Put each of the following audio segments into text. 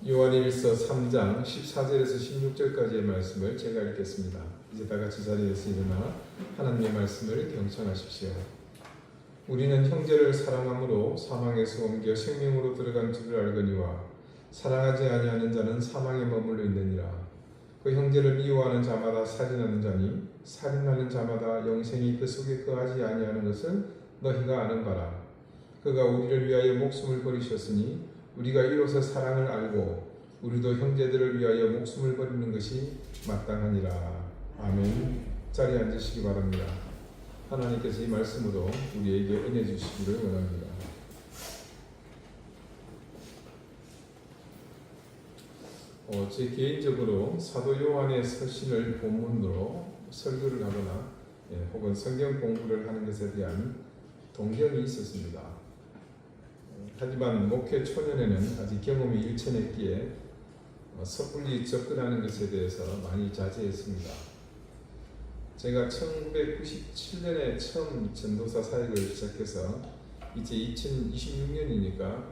요한일서 3장 14절에서 16절까지의 말씀을 제가 읽겠습니다. 이제 다 같이 자리에서 일어나 하나님의 말씀을 경청하십시오. 우리는 형제를 사랑함으로 사망에서 옮겨 생명으로 들어간 줄을 알거니와 사랑하지 아니하는 자는 사망에 머물러 있느니라. 그 형제를 미워하는 자마다 살인하는 자니 살인하는 자마다 영생이 그 속에 거하지 아니하는 것을 너희가 아는 바라. 그가 우리를 위하여 목숨을 버리셨으니 우리가 이로써 사랑을 알고 우리도 형제들을 위하여 목숨을 버리는 것이 마땅하니라. 아멘. 자리에 앉으시기 바랍니다. 하나님께서 이 말씀으로 우리에게 은혜 주시기를 원합니다. 제 개인적으로 사도 요한의 서신을 본문으로 설교를 하거나 혹은 성경 공부를 하는 것에 대한 동경이 있었습니다. 하지만 목회 초년에는 아직 경험이 일천했기에 섣불리 접근하는 것에 대해서 많이 자제했습니다. 제가 1997년에 처음 전도사 사역을 시작해서 이제 2026년이니까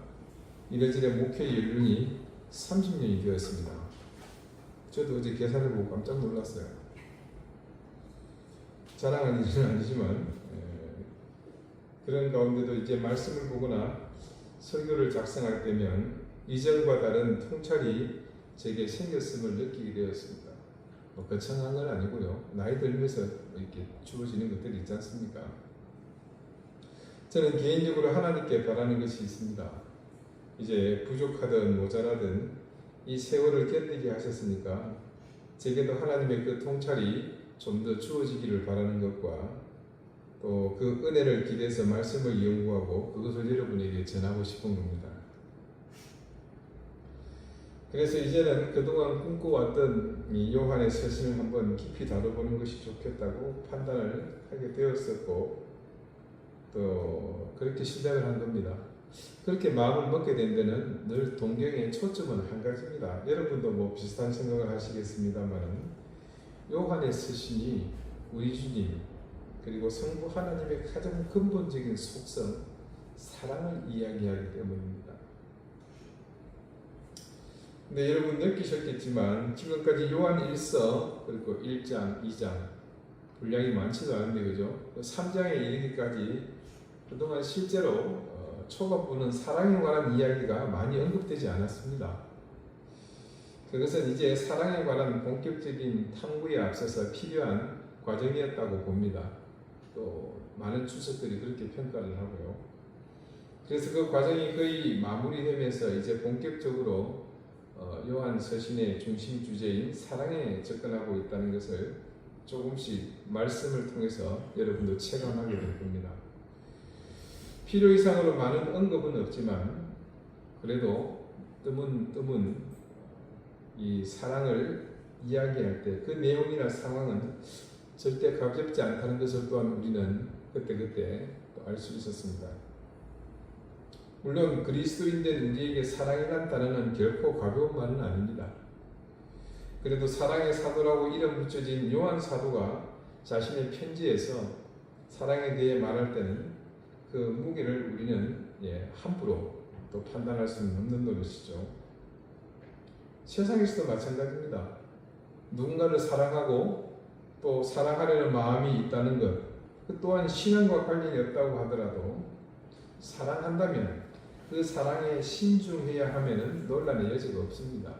이래저래 목회 연륜이 30년이 되었습니다. 저도 어제 계산을 보고 깜짝 놀랐어요. 자랑하는 일은 아니지만 그런 가운데도 이제 말씀을 보거나 설교를 작성할 때면 이전과 다른 통찰이 제게 생겼음을 느끼게 되었습니다. 거창한 건 아니고요. 나이 들면서 이렇게 주어지는 것들이 있지 않습니까? 저는 개인적으로 하나님께 바라는 것이 있습니다. 이제 부족하든 모자라든 이 세월을 견디게 하셨으니까 제게도 하나님의 그 통찰이 좀 더 주어지기를 바라는 것과 또 그 은혜를 기대해서 말씀을 연구하고 그것을 여러분에게 전하고 싶은 겁니다. 그래서 이제는 그동안 꿈꿔왔던 이 요한의 서신을 한번 깊이 다뤄보는 것이 좋겠다고 판단을 하게 되었었고 또 그렇게 시작을 한 겁니다. 그렇게 마음을 먹게 된 데는 늘 동경의 초점은 한 가지입니다. 여러분도 뭐 비슷한 생각을 하시겠습니다만 요한의 서신이 우리 주님 그리고 성부 하나님의 가장 근본적인 속성 사랑을 이야기하기 때문입니다. 근데 여러분 느끼셨겠지만 지금까지 요한 1서 그리고 1장, 2장 분량이 많지도 않은데 그죠? 3장에 이르기까지 그동안 실제로 초반부는 사랑에 관한 이야기가 많이 언급되지 않았습니다. 그것은 이제 사랑에 관한 본격적인 탐구에 앞서서 필요한 과정이었다고 봅니다. 또 많은 주석들이 그렇게 평가를 하고요. 그래서 그 과정이 거의 마무리되면서 이제 본격적으로 요한 서신의 중심 주제인 사랑에 접근하고 있다는 것을 조금씩 말씀을 통해서 여러분도 체감하게 될 겁니다. 필요 이상으로 많은 언급은 없지만 그래도 뜨문 이 사랑을 이야기할 때 그 내용이나 상황은 절대 가볍지 않다는 것을 또한 우리는 그때 또 알 수 있었습니다. 물론 그리스도인된 우리에게 사랑이란 단어는 결코 가벼운 말은 아닙니다. 그래도 사랑의 사도라고 이름 붙여진 요한 사도가 자신의 편지에서 사랑에 대해 말할 때는 그 무게를 우리는 함부로 또 판단할 수는 없는 노릇이죠. 세상에서도 마찬가지입니다. 누군가를 사랑하고 또 사랑하려는 마음이 있다는 것, 그 또한 신앙과 관련이 없다고 하더라도 사랑한다면 그 사랑에 신중해야 하면은 논란의 여지가 없습니다.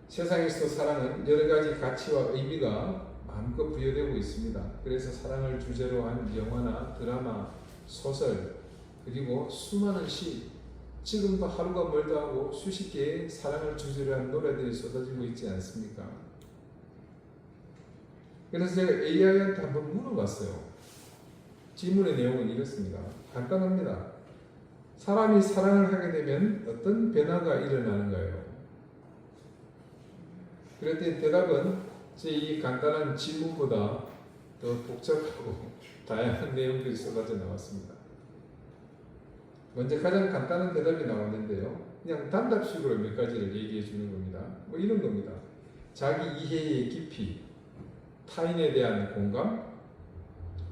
세상에서도 사랑은 여러 가지 가치와 의미가 마음껏 부여되고 있습니다. 그래서 사랑을 주제로 한 영화나 드라마, 소설, 그리고 수많은 시, 지금도 하루가 멀다 하고 수십 개의 사랑을 주제로 한 노래들이 쏟아지고 있지 않습니까? 그래서 제가 AI한테 한번 물어봤어요. 질문의 내용은 이렇습니다. 간단합니다. 사람이 사랑을 하게 되면 어떤 변화가 일어나는가요? 그랬더니 대답은 제 이 간단한 질문보다 더 복잡하고 다양한 내용들이 쏟아져 나왔습니다. 먼저 가장 간단한 대답이 나왔는데요. 그냥 단답식으로 몇 가지를 얘기해 주는 겁니다. 뭐 이런 겁니다. 자기 이해의 깊이, 타인에 대한 공감,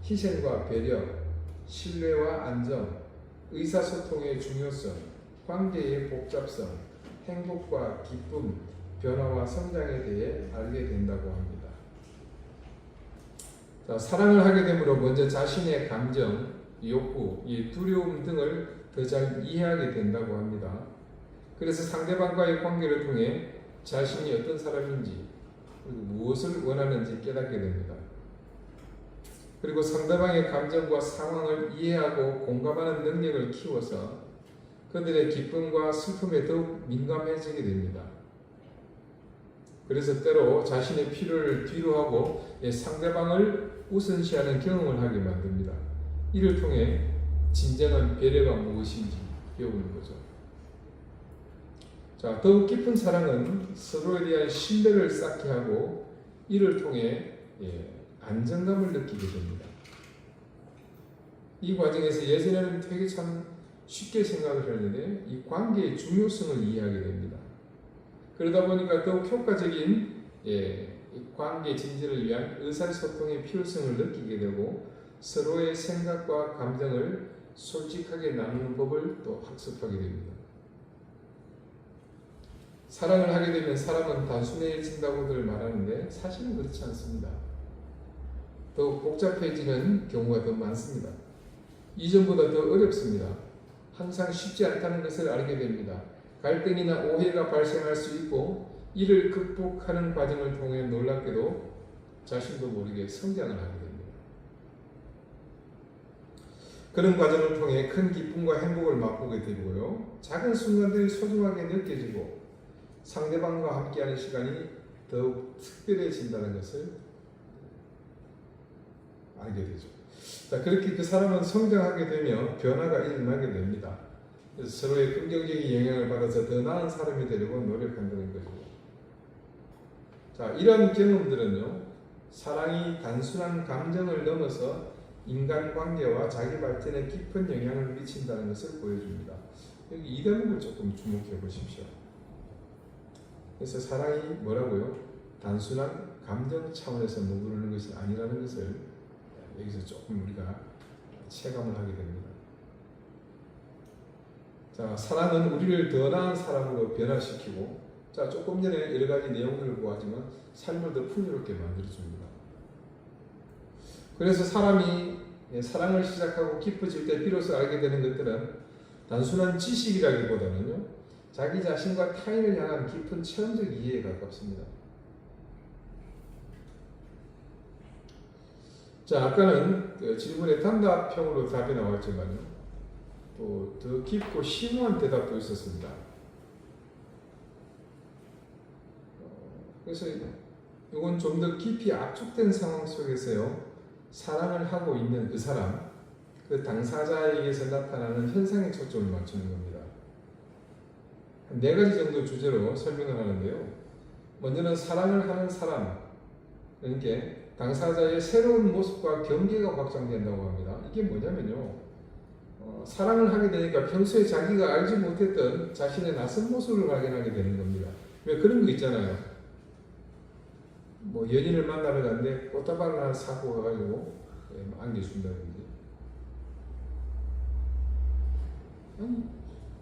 희생과 배려, 신뢰와 안정, 의사소통의 중요성, 관계의 복잡성, 행복과 기쁨, 변화와 성장에 대해 알게 된다고 합니다. 자, 사랑을 하게 되므로 먼저 자신의 감정, 욕구, 두려움 등을 더 잘 이해하게 된다고 합니다. 그래서 상대방과의 관계를 통해 자신이 어떤 사람인지 그리고 무엇을 원하는지 깨닫게 됩니다. 그리고 상대방의 감정과 상황을 이해하고 공감하는 능력을 키워서 그들의 기쁨과 슬픔에 더욱 민감해지게 됩니다. 그래서 때로 자신의 필요를 뒤로 하고 상대방을 우선시하는 경험을 하게 만듭니다. 이를 통해 진정한 배려가 무엇인지 배우는 거죠. 자, 더욱 깊은 사랑은 서로에 대한 신뢰를 쌓게 하고 이를 통해 안정감을 느끼게 됩니다. 이 과정에서 예전에는 되게 참 쉽게 생각을 했는데 이 관계의 중요성을 이해하게 됩니다. 그러다 보니까 더욱 효과적인 관계 진전을 위한 의사소통의 필요성을 느끼게 되고 서로의 생각과 감정을 솔직하게 나누는 법을 또 학습하게 됩니다. 사랑을 하게 되면 사람은 단순해진다고들 말하는데 사실은 그렇지 않습니다. 더욱 복잡해지는 경우가 더 많습니다. 이전보다 더 어렵습니다. 항상 쉽지 않다는 것을 알게 됩니다. 갈등이나 오해가 발생할 수 있고 이를 극복하는 과정을 통해 놀랍게도 자신도 모르게 성장을 하게 됩니다. 그런 과정을 통해 큰 기쁨과 행복을 맛보게 되고요. 작은 순간들이 소중하게 느껴지고 상대방과 함께하는 시간이 더욱 특별해진다는 것을 알게 되죠. 자, 그렇게 그 사람은 성장하게 되며 변화가 일어나게 됩니다. 그래서 서로의 긍정적인 영향을 받아서 더 나은 사람이 되려고 노력한다는 거죠. 자, 이런 경험들은요, 사랑이 단순한 감정을 넘어서 인간관계와 자기 발전에 깊은 영향을 미친다는 것을 보여줍니다. 여기 이 대목을 조금 주목해 보십시오. 그래서 사랑이 뭐라고요? 단순한 감정 차원에서 머무르는 것이 아니라는 것을 여기서 조금 우리가 체감을 하게 됩니다. 자, 사랑은 우리를 더 나은 사람으로 변화시키고, 자, 조금 전에 여러 가지 내용들을 보았지만 삶을 더 풍요롭게 만들어줍니다. 그래서 사람이 사랑을 시작하고 깊어질 때 비로소 알게 되는 것들은 단순한 지식이라기보다는요, 자기 자신과 타인을 향한 깊은 체험적 이해에 가깝습니다. 자, 아까는 질문의 단답형으로 답이 나왔지만요, 또 더 깊고 심오한 대답도 있었습니다. 그래서 이건 좀 더 깊이 압축된 상황 속에서요, 사랑을 하고 있는 그 사람, 그 당사자에게서 나타나는 현상에 초점을 맞추는 겁니다. 한 4가지 정도 주제로 설명을 하는데요. 먼저는 사랑을 하는 사람, 그러니까 당사자의 새로운 모습과 경계가 확장된다고 합니다. 이게 뭐냐면요, 사랑을 하게 되니까 평소에 자기가 알지 못했던 자신의 낯선 모습을 발견하게 되는 겁니다. 왜 그런 거 있잖아요. 뭐 연인을 만나러 갔는데 꽃다발을 하나 사고 가가지고 안겨준다든지, 아니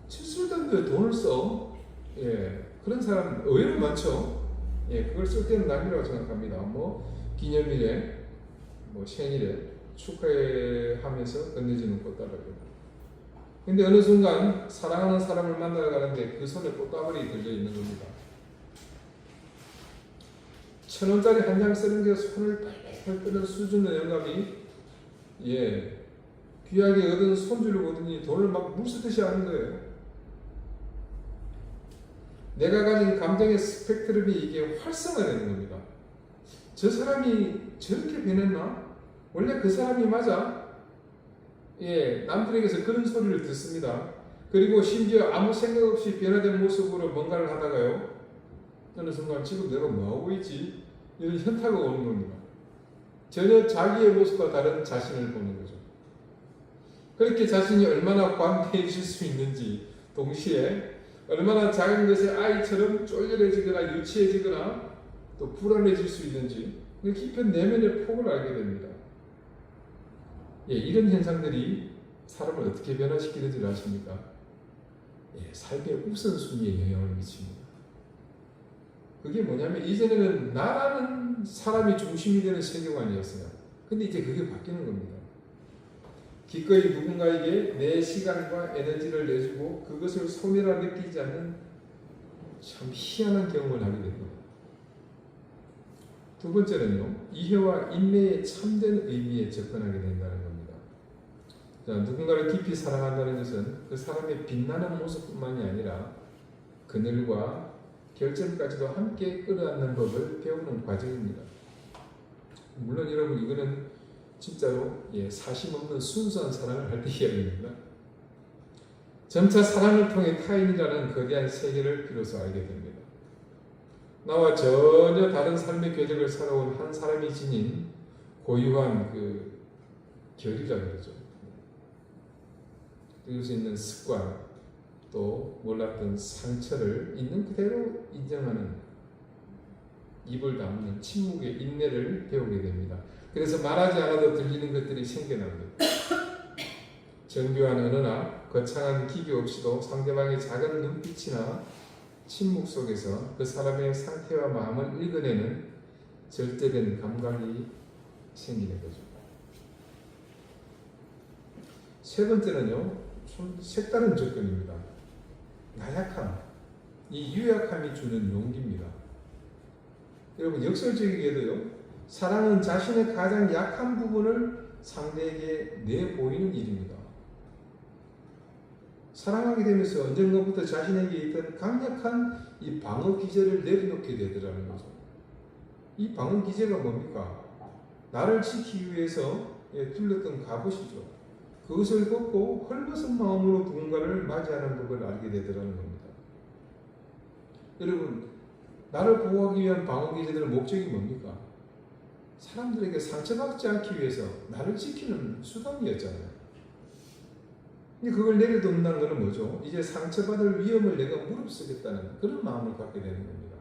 쓸데없는데 돈을 써. 그런 사람 의외로 많죠. 그걸 쓸 때는 낭비라고 생각합니다. 뭐 기념일에, 뭐 생일에 축하하면서 건네주는 꽃다발이요. 근데 어느 순간 사랑하는 사람을 만나러 가는데 그 손에 꽃다발이 들려 있는 겁니다. 1,000원짜리 한 장 쓰는 게 손을 팔팔 끓는 수준의 영감이, 귀하게 얻은 손주를 보더니 돈을 막 물쓰듯이 하는 거예요. 내가 가진 감정의 스펙트럼이 이게 활성화되는 겁니다. 저 사람이 저렇게 변했나? 원래 그 사람이 맞아? 남들에게서 그런 소리를 듣습니다. 그리고 심지어 아무 생각 없이 변화된 모습으로 뭔가를 하다가요, 어느 순간 지금 내가 뭐하고 있지? 이런 현타가 오는 겁니다. 전혀 자기의 모습과 다른 자신을 보는 거죠. 그렇게 자신이 얼마나 관대해질 수 있는지, 동시에 얼마나 작은 것에 아이처럼 쫄렬해지거나 유치해지거나 또 불안해질 수 있는지 그 깊은 내면의 폭을 알게 됩니다. 이런 현상들이 사람을 어떻게 변화시키는지 아십니까? 삶의 우선순위에 영향을 미칩니다. 그게 뭐냐면 이전에는 나라는 사람이 중심이 되는 세계관이었어요. 근데 이제 그게 바뀌는 겁니다. 기꺼이 누군가에게 내 시간과 에너지를 내주고 그것을 손해라 느끼지 않는 참 희한한 경험을 하게 됩니다. 두 번째는요, 이해와 인내의 참된 의미에 접근하게 된다는 겁니다. 자, 누군가를 깊이 사랑한다는 것은 그 사람의 빛나는 모습뿐만이 아니라 그늘과 결점까지도 함께 끌어안는 법을 배우는 과정입니다. 물론 여러분 이거는 진짜로 사심 없는 순수한 사랑을 할 때 이야기입니다. 점차 사랑을 통해 타인이라는 거대한 세계를 비로소 알게 됩니다. 나와 전혀 다른 삶의 궤적을 살아온 한 사람이 지닌 고유한 그 결이라 그러죠. 그럴 수 있는 습관, 또 몰랐던 상처를 있는 그대로 인정하는, 입을 다무는 침묵의 인내를 배우게 됩니다. 그래서 말하지 않아도 들리는 것들이 생겨납니다. 정교한 언어나 거창한 기교 없이도 상대방의 작은 눈빛이나 침묵 속에서 그 사람의 상태와 마음을 읽어내는 절제된 감각이 생기는 거죠. 세 번째는요, 좀 색다른 접근입니다. 나약함, 이 유약함이 주는 용기입니다. 여러분 역설적이게도요, 사랑은 자신의 가장 약한 부분을 상대에게 내보이는 일입니다. 사랑하게 되면서 언젠가부터 자신에게 있던 강력한 이 방어 기제를 내려놓게 되더라는 거죠. 이 방어 기제가 뭡니까? 나를 지키기 위해서 둘렀던 갑옷이죠. 그것을 벗고 헐벗은 마음으로 누군가를 맞이하는 법을 알게 되더라는 겁니다. 여러분, 나를 보호하기 위한 방어 기제들의 목적이 뭡니까? 사람들에게 상처받지 않기 위해서 나를 지키는 수단이었잖아요. 근데 그걸 내려놓는다는 것은 뭐죠? 이제 상처받을 위험을 내가 무릅쓰겠다는 그런 마음을 갖게 되는 겁니다.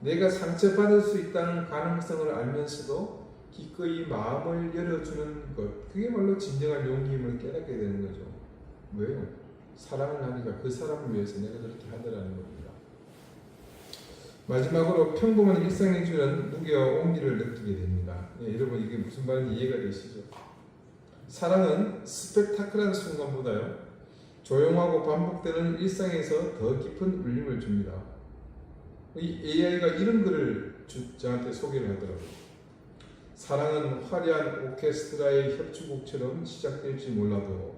내가 상처받을 수 있다는 가능성을 알면서도 기꺼이 마음을 열어주는 것, 그게 바로 진정한 용기임을 깨닫게 되는 거죠. 왜요? 사랑을 하니까 그 사람을 위해서 내가 그렇게 하더라는 겁니다. 마지막으로 평범한 일상에 주는 무게와 온기를 느끼게 됩니다. 여러분 이게 무슨 말인지 이해가 되시죠? 사랑은 스펙타클한 순간보다요, 조용하고 반복되는 일상에서 더 깊은 울림을 줍니다. 이 AI가 이런 글을 저한테 소개를 하더라고요. 사랑은 화려한 오케스트라의 협주곡처럼 시작될지 몰라도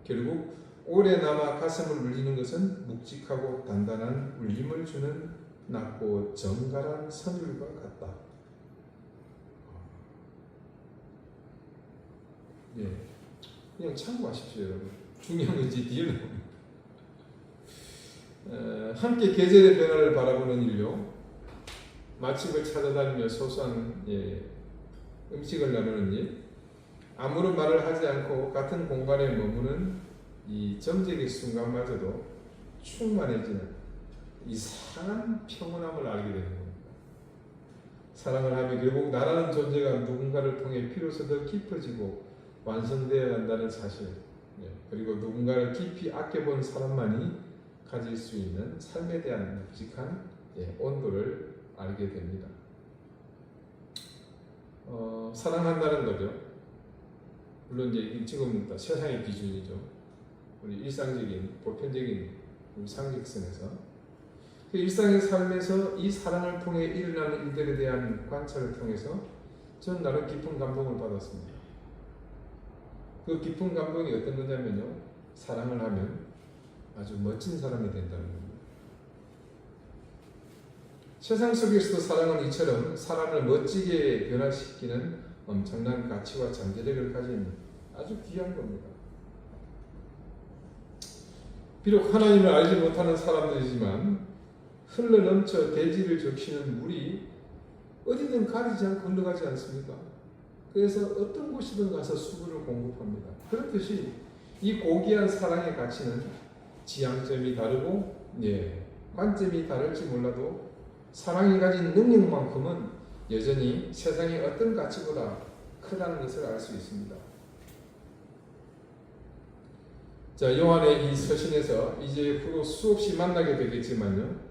결국 오래 남아 가슴을 울리는 것은 묵직하고 단단한 울림을 주는 낮고 정갈한 선율과 같다. 그냥 참고하십시오, 여러분. 중요한 건 이제 뒤에 나옵니다. 함께 계절의 변화를 바라보는 일요, 맛집을 찾아다니며 소소한 음식을 나누는 일, 아무런 말을 하지 않고 같은 공간에 머무는 이 정적의 순간마저도 충만해지는 이상한 평온함을 알게 되는 겁니다. 사랑을 하면 결국 나라는 존재가 누군가를 통해 비로소 더 깊어지고 완성되어야 한다는 사실, 그리고 누군가를 깊이 아껴본 사람만이 가질 수 있는 삶에 대한 묵직한 온도를 알게 됩니다. 사랑한다는 거죠. 물론 이제 지금 세상의 기준이죠. 우리 일상적인 보편적인 우리 상식선에서 그 일상의 삶에서 이 사랑을 통해 일어나는 일들에 대한 관찰을 통해서 저는 나름 깊은 감동을 받았습니다. 그 깊은 감동이 어떤 거냐면요, 사랑을 하면 아주 멋진 사람이 된다는 겁니다. 세상 속에서도 사랑은 이처럼 사람을 멋지게 변화시키는 엄청난 가치와 잠재력을 가진 아주 귀한 겁니다. 비록 하나님을 알지 못하는 사람들이지만 흘러넘쳐 대지를 적시는 물이 어디든 가리지 않고 흘러가지 않습니까? 그래서 어떤 곳이든 가서 수분을 공급합니다. 그렇듯이 이 고귀한 사랑의 가치는 지향점이 다르고 관점이 다를지 몰라도 사랑이 가진 능력만큼은 여전히 세상의 어떤 가치보다 크다는 것을 알 수 있습니다. 자, 요한의 이 서신에서 이제 후로 수없이 만나게 되겠지만요.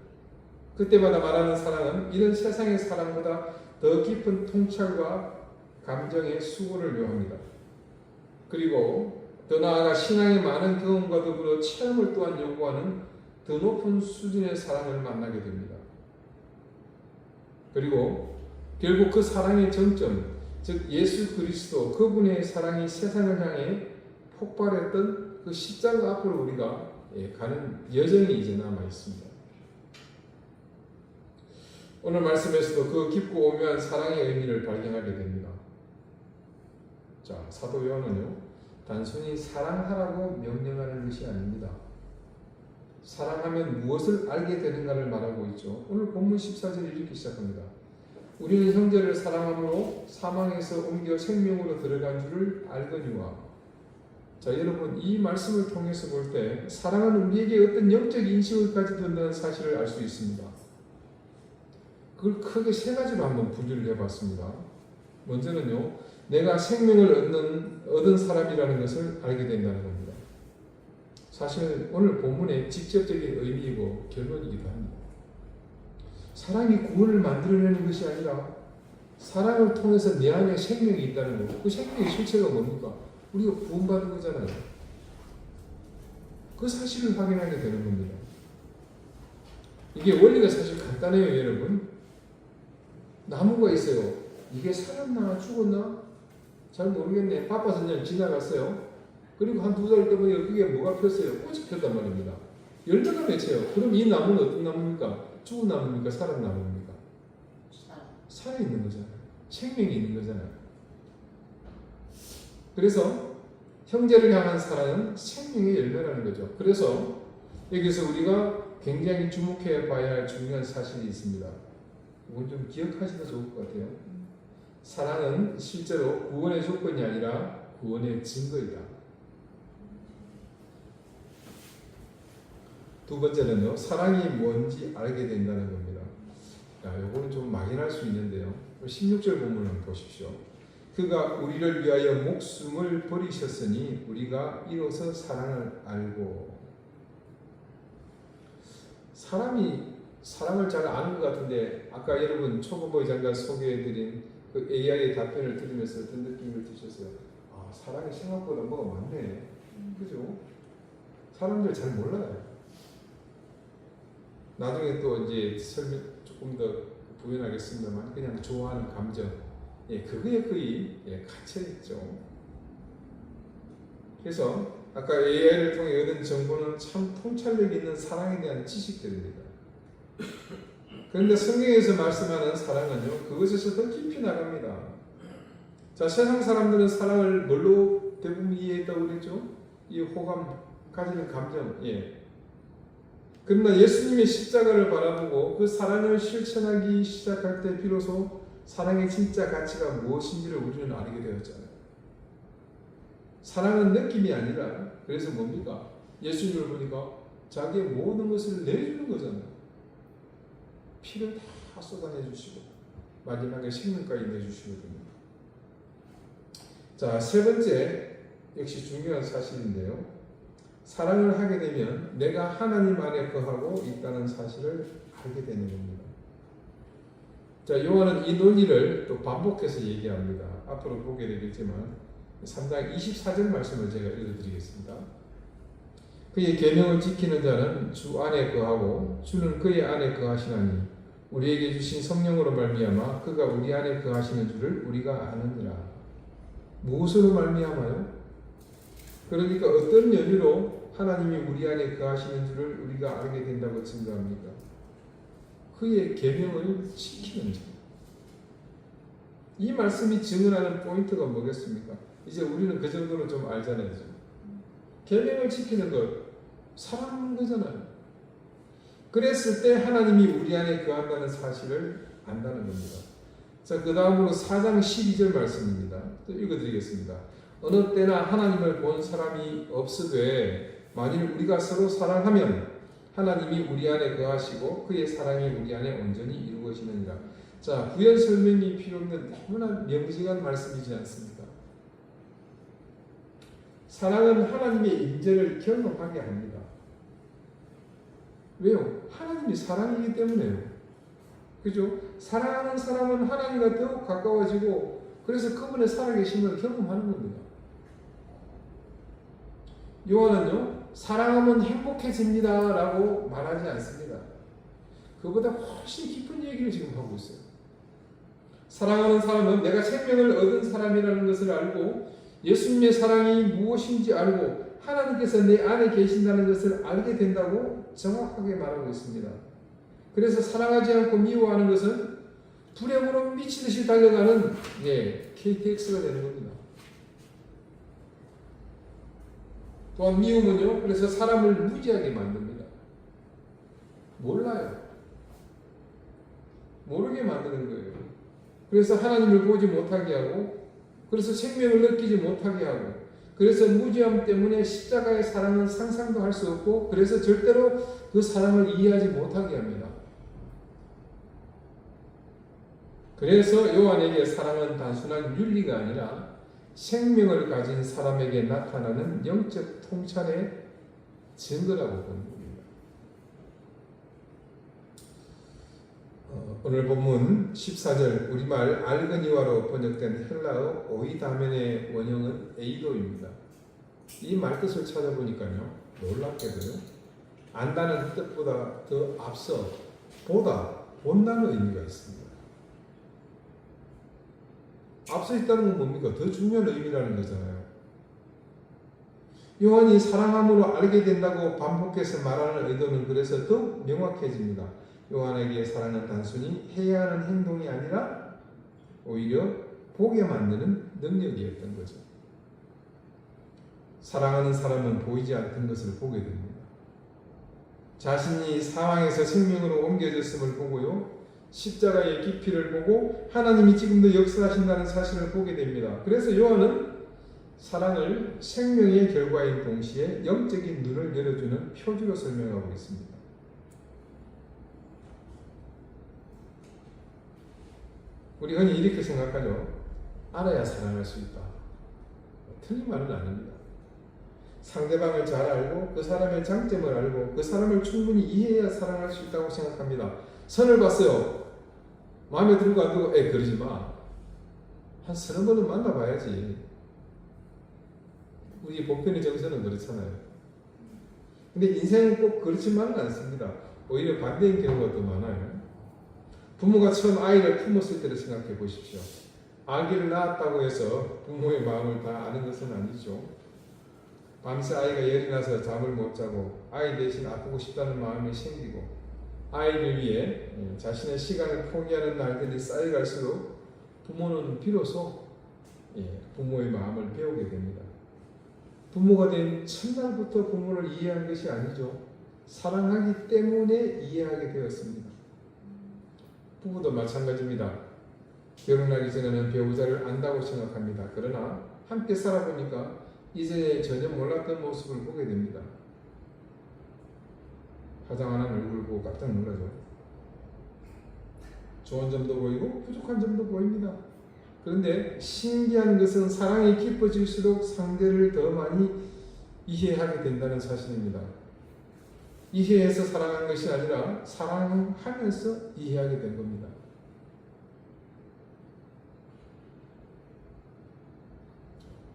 그때마다 말하는 사랑은 이런 세상의 사랑보다 더 깊은 통찰과 감정의 수고를 요합니다. 그리고 더 나아가 신앙의 많은 경험과 더불어 체험을 또한 요구하는 더 높은 수준의 사랑을 만나게 됩니다. 그리고 결국 그 사랑의 정점, 즉 예수 그리스도 그분의 사랑이 세상을 향해 폭발했던 그 십자가 앞으로 우리가 가는 여정이 이제 남아 있습니다. 오늘 말씀에서도 그 깊고 오묘한 사랑의 의미를 발견하게 됩니다. 자, 사도 요한은요, 단순히 사랑하라고 명령하는 것이 아닙니다. 사랑하면 무엇을 알게 되는가를 말하고 있죠. 오늘 본문 14절에 이렇게 시작합니다. 우리는 형제를 사랑함으로 사망에서 옮겨 생명으로 들어간 줄을 알거니와. 자, 여러분, 이 말씀을 통해서 볼 때 사랑은 우리에게 어떤 영적 인식을 가지고 있다는 사실을 알 수 있습니다. 그걸 크게 세 가지로 한번 분류를 해봤습니다. 먼저는요, 내가 생명을 얻은 사람이라는 것을 알게 된다는 겁니다. 사실 오늘 본문의 직접적인 의미이고 결론이기도 합니다. 사랑이 구원을 만들어내는 것이 아니라 사랑을 통해서 내 안에 생명이 있다는 거고, 그 생명의 실체가 뭡니까? 우리가 구원받은 거잖아요. 그 사실을 확인하게 되는 겁니다. 이게 원리가 사실 간단해요, 여러분. 나무가 있어요. 이게 살았나 죽었나? 잘 모르겠네. 바빠서 그냥 지나갔어요. 그리고 한 두 달 동안 여기에 뭐가 폈어요? 꽃이 폈단 말입니다. 열매가 맺혀요. 그럼 이 나무는 어떤 나무입니까? 죽은 나무입니까? 살은 나무입니까? 살아있는 거잖아요. 생명이 있는 거잖아요. 그래서 형제를 향한 사랑은 생명의 열매라는 거죠. 그래서 여기서 우리가 굉장히 주목해 봐야 할 중요한 사실이 있습니다. 이건 좀 기억하시면 좋을 것 같아요. 사랑은 실제로 구원의 조건이 아니라 구원의 증거이다. 두 번째는요, 사랑이 뭔지 알게 된다는 겁니다. 요거는 좀 막연할 수 있는데요. 16절 본문을 한번 보십시오. 그가 우리를 위하여 목숨을 버리셨으니 우리가 이로써 사랑을 알고. 사람이 사랑을 잘 아는 것 같은데, 아까 여러분 초보보이 잠깐 소개해드린 그 AI의 답변을 들으면서 어떤 느낌을 드셨어요? 아, 사랑이 생각보다 뭐가 많네. 그죠? 사람들 잘 몰라요. 나중에 또 이제 설명 조금 더 부연하겠습니다만, 그냥 좋아하는 감정, 그거에 거의 갇혀있죠. 그래서 아까 AI를 통해 얻은 정보는 참 통찰력 있는 사랑에 대한 지식들입니다. 그런데 성경에서 말씀하는 사랑은요, 그것에서 더 깊이 나갑니다. 자, 세상 사람들은 사랑을 뭘로 대부분 이해했다고 그랬죠? 이 호감, 가지는 감정, 그러나 예수님의 십자가를 바라보고 그 사랑을 실천하기 시작할 때 비로소 사랑의 진짜 가치가 무엇인지를 우리는 알게 되었잖아요. 사랑은 느낌이 아니라, 그래서 뭡니까? 예수님을 보니까 자기의 모든 것을 내주는 거잖아요. 피를 다 쏟아내주시고 마지막에 생명까지 내주시거든요. 자, 세 번째, 역시 중요한 사실인데요. 사랑을 하게 되면 내가 하나님 안에 거하고 있다는 사실을 알게 되는 겁니다. 자, 요한은 이 논리를 또 반복해서 얘기합니다. 앞으로 보게 되겠지만 3장 24절 말씀을 제가 읽어드리겠습니다. 그의 계명을 지키는 자는 주 안에 거하고 주는 그의 안에 거하시나니 우리에게 주신 성령으로 말미암아 그가 우리 안에 거하시는 줄을 우리가 아느니라. 무엇으로 말미암아요? 그러니까 어떤 연유로 하나님이 우리 안에 거하시는 줄을 우리가 알게 된다고 증거합니까? 그의 계명을 지키는 자. 이 말씀이 증언하는 포인트가 뭐겠습니까? 이제 우리는 그 정도로 좀 알잖아요. 계명을 지키는 것, 사랑하는 거잖아요. 그랬을 때 하나님이 우리 안에 거한다는 사실을 안다는 겁니다. 자, 그 다음으로 4장 12절 말씀입니다. 또 읽어드리겠습니다. 어느 때나 하나님을 본 사람이 없으되 만일 우리가 서로 사랑하면 하나님이 우리 안에 거하시고 그의 사랑이 우리 안에 온전히 이루어지느니라. 자, 부연 설명이 필요 없는 너무나 명징한 말씀이지 않습니까? 사랑은 하나님의 임재를 경험하게 합니다. 왜요? 하나님이 사랑이기 때문에요. 그죠? 사랑하는 사람은 하나님과 더욱 가까워지고 그래서 그분의 살아계심을 경험하는 겁니다. 요한은요, 사랑하면 행복해집니다 라고 말하지 않습니다. 그보다 훨씬 깊은 얘기를 지금 하고 있어요. 사랑하는 사람은 내가 생명을 얻은 사람이라는 것을 알고 예수님의 사랑이 무엇인지 알고 하나님께서 내 안에 계신다는 것을 알게 된다고 정확하게 말하고 있습니다. 그래서 사랑하지 않고 미워하는 것은 불행으로 미치듯이 달려가는 KTX가 되는 겁니다. 또한 미움은요, 그래서 사람을 무지하게 만듭니다. 몰라요. 모르게 만드는 거예요. 그래서 하나님을 보지 못하게 하고, 그래서 생명을 느끼지 못하게 하고, 그래서 무지함 때문에 십자가의 사랑은 상상도 할 수 없고, 그래서 절대로 그 사랑을 이해하지 못하게 합니다. 그래서 요한에게 사랑은 단순한 윤리가 아니라 생명을 가진 사람에게 나타나는 영적 통찰의 증거라고 보는 겁니다. 오늘 본문 14절 우리말 알그니와로 번역된 헬라어 오이다멘의 원형은 에이도입니다. 이 말뜻을 찾아보니까요, 놀랍게도요, 안다는 뜻보다 더 앞서 보다, 본다는 의미가 있습니다. 앞서 있다는 건 뭡니까? 더 중요한 의미라는 거잖아요. 요한이 사랑함으로 알게 된다고 반복해서 말하는 의도는 그래서 더욱 명확해집니다. 요한에게 사랑은 단순히 해야 하는 행동이 아니라 오히려 보게 만드는 능력이었던 거죠. 사랑하는 사람은 보이지 않던 것을 보게 됩니다. 자신이 사망에서 생명으로 옮겨졌음을 보고요, 십자가의 깊이를 보고 하나님이 지금도 역사하신다는 사실을 보게 됩니다. 그래서 요한은 사랑을 생명의 결과인 동시에 영적인 눈을 열어주는 표지로 설명하고 있습니다. 우리 흔히 이렇게 생각하죠. 알아야 사랑할 수 있다. 틀린 말은 아닙니다. 상대방을 잘 알고 그 사람의 장점을 알고 그 사람을 충분히 이해해야 사랑할 수 있다고 생각합니다. 선을 봤어요. 마음에 들고 안 들고 그러지 마. 한 30번은 만나봐야지. 우리 보편의 정서는 그렇잖아요. 근데 인생은 꼭 그렇지만은 않습니다. 오히려 반대인 경우가 더 많아요. 부모가 처음 아이를 품었을 때를 생각해 보십시오. 아기를 낳았다고 해서 부모의 마음을 다 아는 것은 아니죠. 밤새 아이가 열이 나서 잠을 못 자고 아이 대신 아프고 싶다는 마음이 생기고 아이를 위해 자신의 시간을 포기하는 날들이 쌓여갈수록 부모는 비로소 부모의 마음을 배우게 됩니다. 부모가 된 첫날부터 부모를 이해한 것이 아니죠. 사랑하기 때문에 이해하게 되었습니다. 부부도 마찬가지입니다. 결혼하기 전에는 배우자를 안다고 생각합니다. 그러나 함께 살아보니까 이전에 전혀 몰랐던 모습을 보게 됩니다. 화장하는 얼굴을 보고 깜짝 놀라죠. 좋은 점도 보이고 부족한 점도 보입니다. 그런데 신기한 것은 사랑이 깊어질수록 상대를 더 많이 이해하게 된다는 사실입니다. 이해해서 사랑한 것이 아니라 사랑하면서 이해하게 된 겁니다.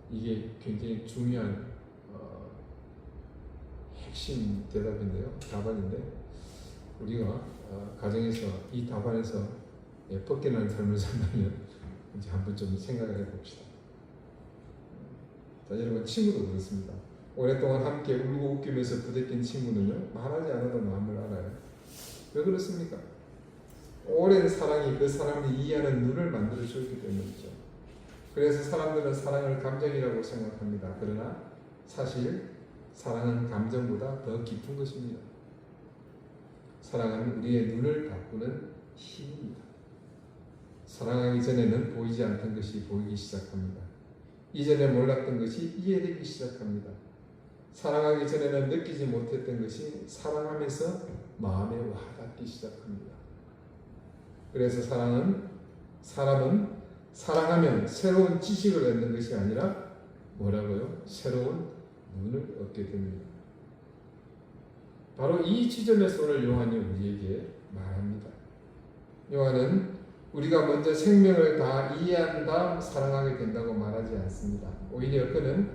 이게 굉장히 중요한 핵심 대답인데요. 답안인데 우리가 가정에서 이 답안에서 벗겨난 삶을 산다면 이제 한번 좀 생각을 해봅시다. 자, 여러분 친구도 그렇습니다. 오랫동안 함께 울고 웃기면서 부대낀 친구는요, 말하지 않아도 마음을 알아요. 왜 그렇습니까? 오랜 사랑이 그 사람을 이해하는 눈을 만들어 주었기 때문이죠. 그래서 사람들은 사랑을 감정이라고 생각합니다. 그러나 사실 사랑은 감정보다 더 깊은 것입니다. 사랑은 우리의 눈을 바꾸는 힘입니다. 사랑하기 전에는 보이지 않던 것이 보이기 시작합니다. 이전에 몰랐던 것이 이해되기 시작합니다. 사랑하기 전에는 느끼지 못했던 것이 사랑하면서 마음에 와닿기 시작합니다. 그래서 사람은 사랑하면 새로운 지식을 얻는 것이 아니라 뭐라고요? 새로운 눈을 얻게 됩니다. 바로 이 지점에서 오늘 요한이 우리에게 말합니다. 요한은 우리가 먼저 생명을 다 이해한 다음 사랑하게 된다고 말하지 않습니다. 오히려 그는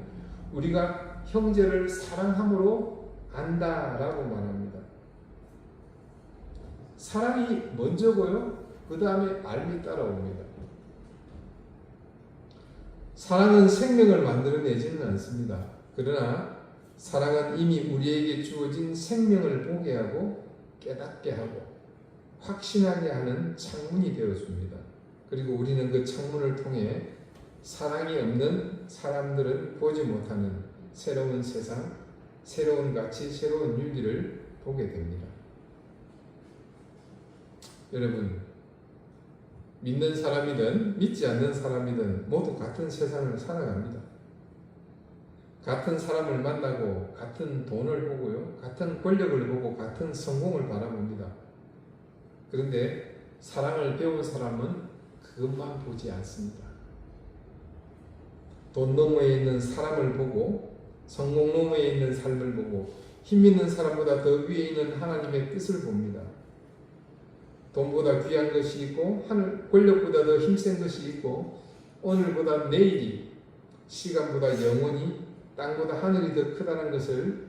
우리가 형제를 사랑함으로 안다라고 말합니다. 사랑이 먼저고요. 그 다음에 알미 따라옵니다. 사랑은 생명을 만들어내지는 않습니다. 그러나 사랑은 이미 우리에게 주어진 생명을 보게 하고 깨닫게 하고 확신하게 하는 창문이 되어줍니다. 그리고 우리는 그 창문을 통해 사랑이 없는 사람들은 보지 못하는 새로운 세상, 새로운 가치, 새로운 윤리를 보게 됩니다. 여러분, 믿는 사람이든 믿지 않는 사람이든 모두 같은 세상을 살아갑니다. 같은 사람을 만나고 같은 돈을 보고요, 같은 권력을 보고 같은 성공을 바라봅니다. 그런데 사랑을 배운 사람은 그것만 보지 않습니다. 돈 너머에 있는 사람을 보고 성공 너머에 있는 삶을 보고 힘 있는 사람보다 더 위에 있는 하나님의 뜻을 봅니다. 돈보다 귀한 것이 있고 하늘 권력보다 더 힘센 것이 있고 오늘보다 내일이 시간보다 영원히 땅보다 하늘이 더 크다는 것을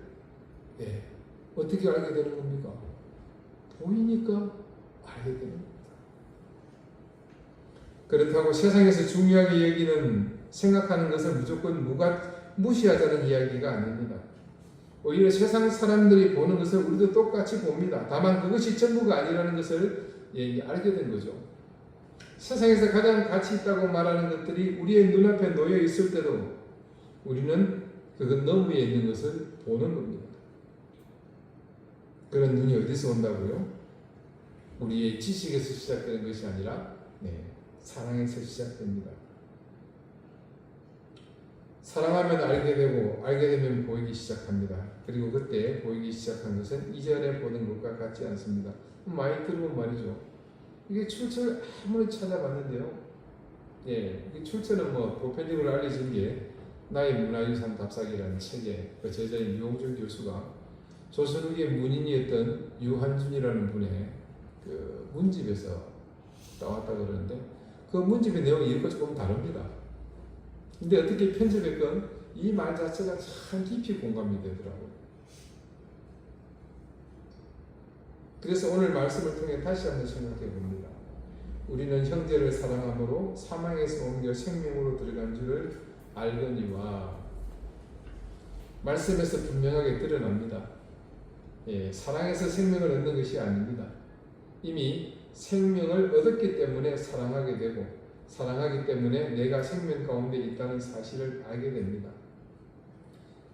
어떻게 알게 되는 겁니까? 보이니까 알게 되는 겁니다. 그렇다고 세상에서 중요하게 여기는 생각하는 것을 무조건 무시하자는 이야기가 아닙니다. 오히려 세상 사람들이 보는 것을 우리도 똑같이 봅니다. 다만 그것이 전부가 아니라는 것을 알게 된 거죠. 세상에서 가장 가치 있다고 말하는 것들이 우리의 눈앞에 놓여 있을 때도 우리는 그것 너머에 있는 것을 보는 겁니다. 그런 눈이 어디서 온다고요? 우리의 지식에서 시작되는 것이 아니라 사랑에서 시작됩니다. 사랑하면 알게 되고 알게 되면 보이기 시작합니다. 그리고 그때 보이기 시작한 것은 이전에 보는 것과 같지 않습니다. 많이 들어본 말이죠. 이게 출처를 아무리 찾아봤는데요. 이 출처는 보편적으로 알려진 게 나의 문화유산 답사기라는 책에 그 저자인 유홍준 교수가 조선 후기의 문인이었던 유한준이라는 분의 그 문집에서 따왔다고 그러는데 그 문집의 내용이 이것과 조금 다릅니다. 근데 어떻게 편집했건 이 말 자체가 참 깊이 공감이 되더라고요. 그래서 오늘 말씀을 통해 다시 한번 생각해 봅니다. 우리는 형제를 사랑함으로 사망에서 옮겨 생명으로 들어간 줄을 알거니와 말씀에서 분명하게 드러납니다. 사랑에서 생명을 얻는 것이 아닙니다. 이미 생명을 얻었기 때문에 사랑하게 되고 사랑하기 때문에 내가 생명 가운데 있다는 사실을 알게 됩니다.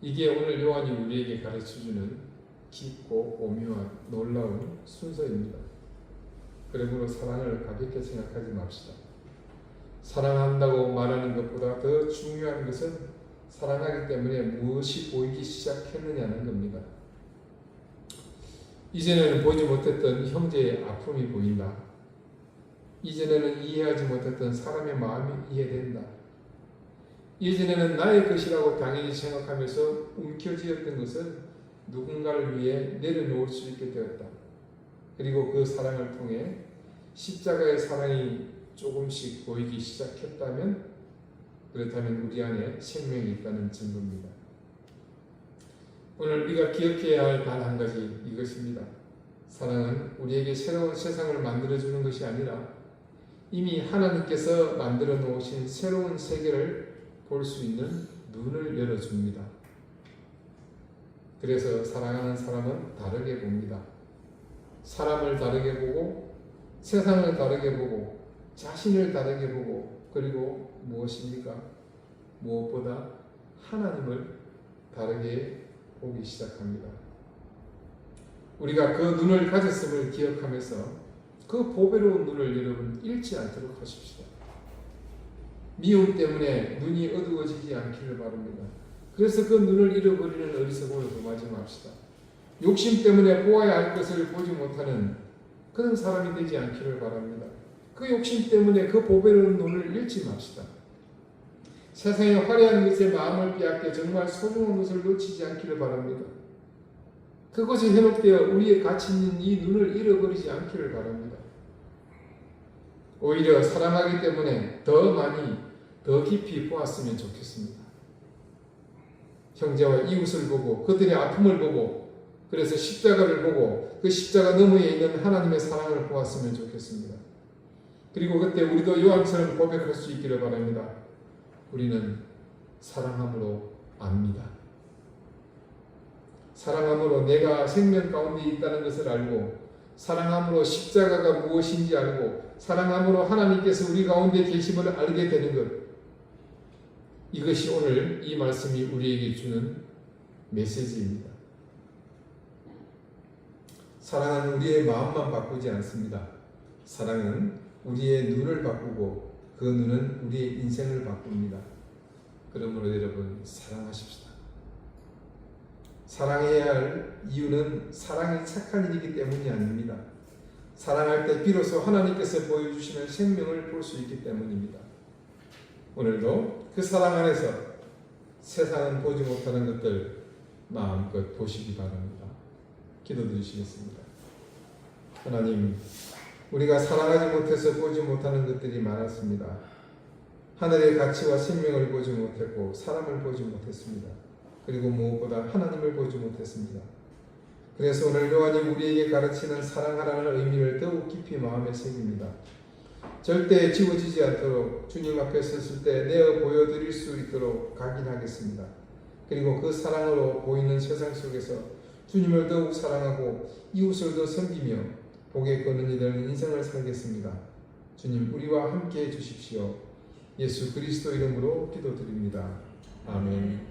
이게 오늘 요한이 우리에게 가르쳐주는 깊고 오묘한 놀라운 순서입니다. 그러므로 사랑을 가볍게 생각하지 맙시다. 사랑한다고 말하는 것보다 더 중요한 것은 사랑하기 때문에 무엇이 보이기 시작했느냐는 겁니다. 이전에는 보지 못했던 형제의 아픔이 보인다. 이전에는 이해하지 못했던 사람의 마음이 이해된다. 예전에는 나의 것이라고 당연히 생각하면서 움켜쥐었던 것을 누군가를 위해 내려놓을 수 있게 되었다. 그리고 그 사랑을 통해 십자가의 사랑이 조금씩 보이기 시작했다면 그렇다면 우리 안에 생명이 있다는 증거입니다. 오늘 우리가 기억해야 할 단 한 가지 이것입니다. 사랑은 우리에게 새로운 세상을 만들어주는 것이 아니라 이미 하나님께서 만들어 놓으신 새로운 세계를 볼 수 있는 눈을 열어줍니다. 그래서 사랑하는 사람은 다르게 봅니다. 사람을 다르게 보고 세상을 다르게 보고 자신을 다르게 보고 그리고 무엇입니까? 무엇보다 하나님을 다르게 보기 시작합니다. 우리가 그 눈을 가졌음을 기억하면서 그 보배로운 눈을 여러분 잃지 않도록 하십시다. 미움 때문에 눈이 어두워지지 않기를 바랍니다. 그래서 그 눈을 잃어버리는 어리석음을 범하지 맙시다. 욕심 때문에 보아야 할 것을 보지 못하는 그런 사람이 되지 않기를 바랍니다. 그 욕심 때문에 그 보배로운 눈을 잃지 맙시다. 세상의 화려한 것에 마음을 빼앗겨 정말 소중한 것을 놓치지 않기를 바랍니다. 그것이 현혹되어 우리의 가치 있는 이 눈을 잃어버리지 않기를 바랍니다. 오히려 사랑하기 때문에 더 많이, 더 깊이 보았으면 좋겠습니다. 형제와 이웃을 보고 그들의 아픔을 보고 그래서 십자가를 보고 그 십자가 너머에 있는 하나님의 사랑을 보았으면 좋겠습니다. 그리고 그때 우리도 요한처럼 고백할 수 있기를 바랍니다. 우리는 사랑함으로 압니다. 사랑함으로 내가 생명 가운데 있다는 것을 알고, 사랑함으로 십자가가 무엇인지 알고, 사랑함으로 하나님께서 우리 가운데 계심을 알게 되는 것, 이것이 오늘 이 말씀이 우리에게 주는 메시지입니다. 사랑은 우리의 마음만 바꾸지 않습니다. 사랑은 우리의 눈을 바꾸고 그 눈은 우리의 인생을 바꿉니다. 그러므로 여러분, 사랑하십시다. 사랑해야 할 이유는 사랑이 착한 일이기 때문이 아닙니다. 사랑할 때 비로소 하나님께서 보여주시는 생명을 볼 수 있기 때문입니다. 오늘도 그 사랑 안에서 세상은 보지 못하는 것들 마음껏 보시기 바랍니다. 기도드리시겠습니다. 하나님, 우리가 사랑하지 못해서 보지 못하는 것들이 많았습니다. 하늘의 가치와 생명을 보지 못했고 사람을 보지 못했습니다. 그리고 무엇보다 하나님을 보지 못했습니다. 그래서 오늘 요한이 우리에게 가르치는 사랑하라는 의미를 더욱 깊이 마음에 새깁니다. 절대 지워지지 않도록 주님 앞에 섰을 때 내어 보여드릴 수 있도록 각인하겠습니다. 그리고 그 사랑으로 보이는 세상 속에서 주님을 더욱 사랑하고 이웃을 더 섬기며 복의 근원이 되는 인생을 살겠습니다. 주님, 우리와 함께 해주십시오. 예수 그리스도 이름으로 기도드립니다. 아멘.